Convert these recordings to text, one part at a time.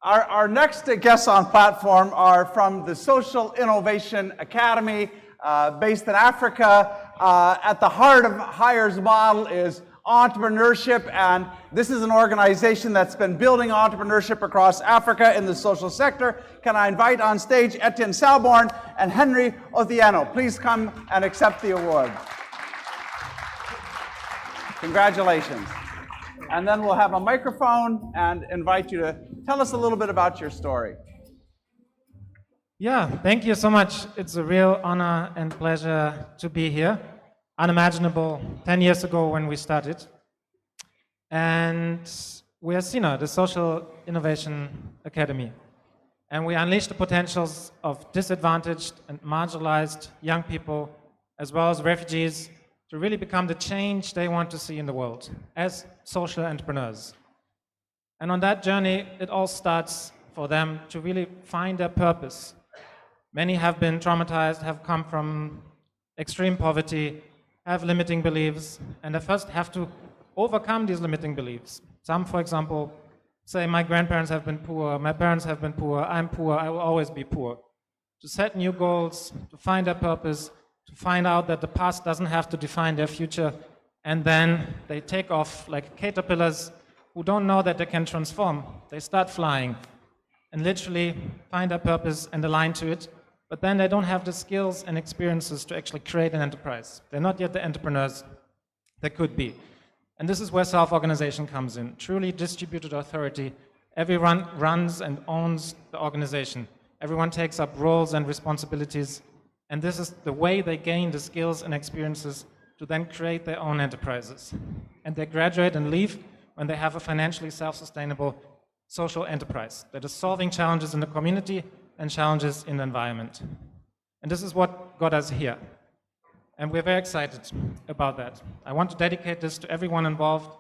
Our next guests on platform are from the Social Innovation Academy, based in Africa. At the heart of HIRE's model is entrepreneurship, and this is an organization that's been building entrepreneurship across Africa in the social sector. Can I invite on stage Etienne Salborn and Henry Othieno? Please come and accept the award. Congratulations. And then we'll have a microphone and invite you to tell us a little bit about your story. Yeah, thank you so much. It's a real honor and pleasure to be here. Unimaginable 10 years ago when we started. And we are SINA, the Social Innovation Academy. And we unleash the potentials of disadvantaged and marginalized young people, as well as refugees, to really become the change they want to see in the world as social entrepreneurs. And on that journey, it all starts for them to really find their purpose. Many have been traumatized, have come from extreme poverty, have limiting beliefs, and they first have to overcome these limiting beliefs. Some, for example, say, my grandparents have been poor, my parents have been poor, I'm poor, I will always be poor. To set new goals, to find their purpose, to find out that the past doesn't have to define their future, and then they take off like caterpillars who don't know that they can transform. They start flying and literally find their purpose and align to it, but then they don't have the skills and experiences to actually create an enterprise. They're not yet the entrepreneurs they could be. And this is where self-organization comes in. Truly distributed authority. Everyone runs and owns the organization. Everyone takes up roles and responsibilities. And this is the way they gain the skills and experiences to then create their own enterprises. And they graduate and leave when they have a financially self-sustainable social enterprise that is solving challenges in the community and challenges in the environment. And this is what got us here. And we're very excited about that. I want to dedicate this to everyone involved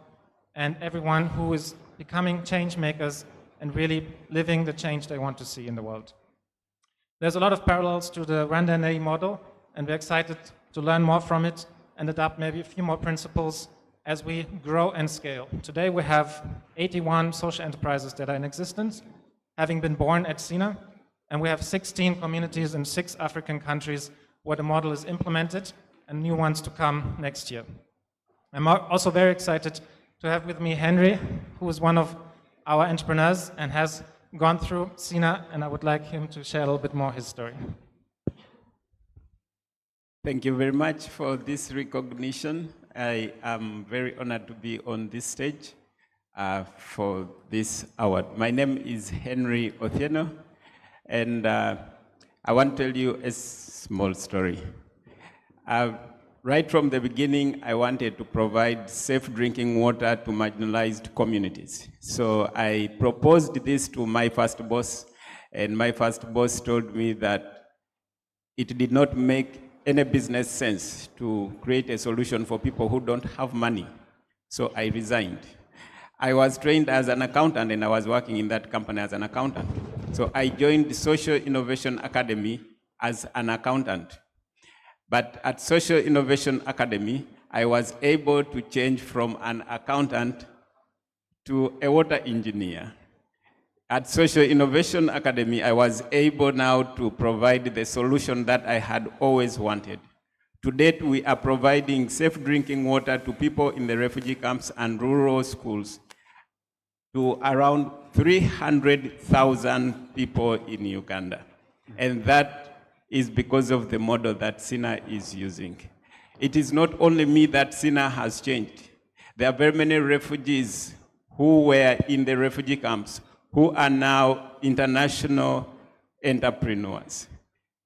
and everyone who is becoming change makers and really living the change they want to see in the world. There's a lot of parallels to the Rwanda model, and we're excited to learn more from it and adopt maybe a few more principles as we grow and scale. Today we have 81 social enterprises that are in existence, having been born at SINA, and we have 16 communities in 6 African countries where the model is implemented and new ones to come next year. I'm also very excited to have with me Henry, who is one of our entrepreneurs and has gone through SINA, and I would like him to share a little bit more his story. Thank you very much for this recognition. I am very honored to be on this stage for this award. My name is Henry Othieno, and I want to tell you a small story. Right from the beginning, I wanted to provide safe drinking water to marginalized communities. So I proposed this to my first boss, and my first boss told me that it did not make any business sense to create a solution for people who don't have money. So I resigned. I was trained as an accountant, and I was working in that company as an accountant. So I joined the Social Innovation Academy as an accountant. But at Social Innovation Academy, I was able to change from an accountant to a water engineer. At Social Innovation Academy, I was able now to provide the solution that I had always wanted. To date, we are providing safe drinking water to people in the refugee camps and rural schools, to around 300,000 people in Uganda. And that is because of the model that SINA is using. It is not only me that SINA has changed. There are very many refugees who were in the refugee camps who are now international entrepreneurs.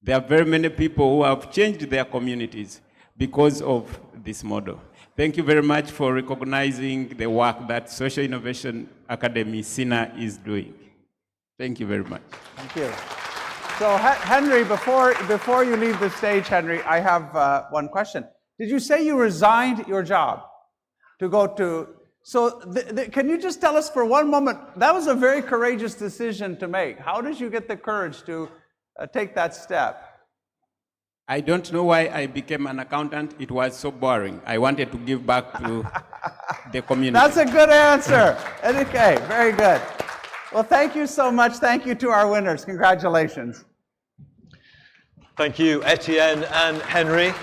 There are very many people who have changed their communities because of this model. Thank you very much for recognizing the work that Social Innovation Academy, SINA, is doing. Thank you very much. Thank you. So Henry, before you leave the stage, Henry, I have one question. Did you say you resigned your job to go to, so can you just tell us for one moment, that was a very courageous decision to make. How did you get the courage to take that step? I don't know why I became an accountant. It was so boring. I wanted to give back to the community. That's a good answer. Okay, very good. Well, thank you so much. Thank you to our winners. Congratulations. Thank you, Etienne and Henry.